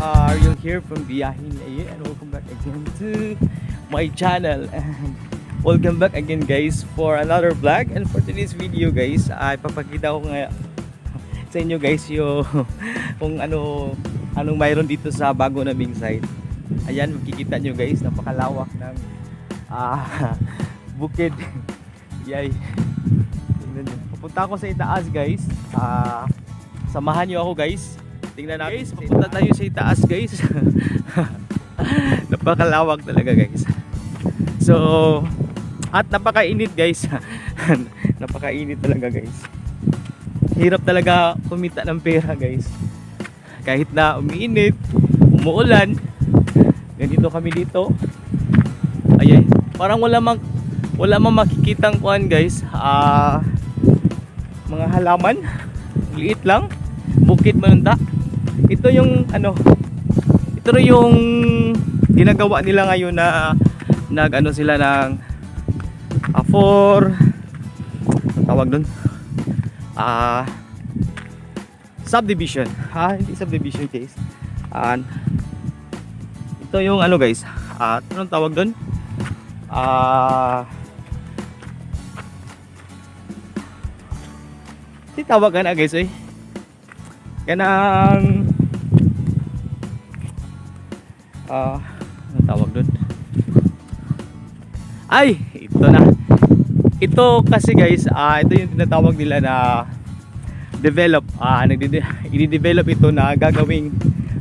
Ariel here from Biyahin Laye, and welcome back again to my channel. And welcome back again guys for another vlog. And for today's video guys, ay papakita ko nga sa inyo guys yung kung anong mayroon dito sa bago naming site. Ayan, makikita nyo guys, napakalawak ng bukid. Yay. Tingnan nyo. Pupunta ako sa itaas guys. Samahan nyo ako guys. Tingnan natin guys, papunta tayo sa itaas guys. Napakalawak talaga guys. So, at napakainit guys. Napakainit talaga guys. Hirap talaga kumita ng pera guys. Kahit na umiinit, umuulan, ganito kami dito. Ayan, parang wala mang makikitang kuan guys. Mga halaman, liit lang, bukid manunda. Ito yung ito yung ginagawa nila ngayon na sila ng for tawag doon subdivision. Hindi subdivision guys. Ito yung guys, anong tawag doon? Tawag ka na guys kanang anong tawag doon? Ay, ito na. Ito kasi guys, ito yung tinatawag nila na develop. I-develop ito na gagawing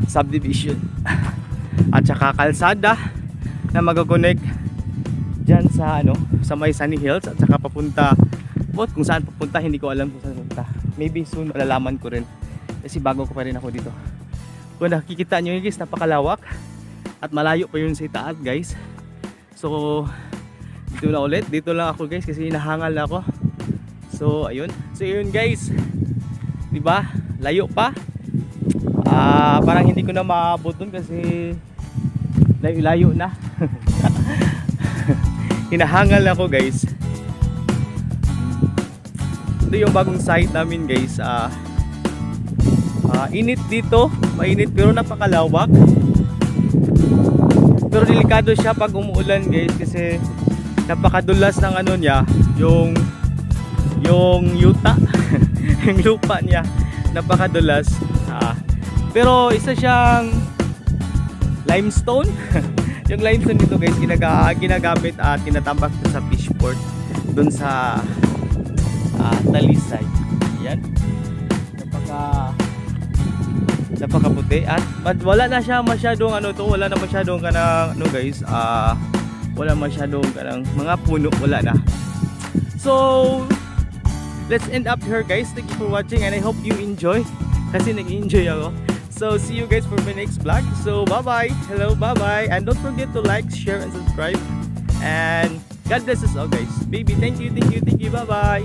subdivision. At saka kalsada na mag-connect dyan sa sa may Sunny Hills at saka papunta kung saan papunta, hindi ko alam kung saan papunta. Maybe soon malalaman ko rin kasi bago ko pa rin ako dito. Kung nakikita nyo guys, napakalawak at malayo pa yun sa itaas guys. So dito na ulit, dito lang ako guys kasi nahangal na ako. So ayun, guys, diba layo pa. Parang hindi ko na maabot dun kasi layo na. Hinahangal na ako guys. Ito yung bagong site namin guys. Init dito, mainit pero napakalawak. Pero delikado siya pag umuulan guys kasi napakadulas ng niya, yung yuta. Yung lupa niya napakadulas. Pero isa siyang limestone. Yung limestone dito guys ginagamit at tinatambak sa fishport dun sa Talisay. Ayan, napakaputi at wala na siya masyadong wala na masyadong guys, wala masyadong mga puno, wala na. So let's end up here guys. Thank you for watching and I hope you enjoy kasi nag-enjoy ako. So see you guys for my next vlog. So bye bye, hello, bye bye, and don't forget to like, share and subscribe, and God bless us all guys. Baby, thank you, bye bye.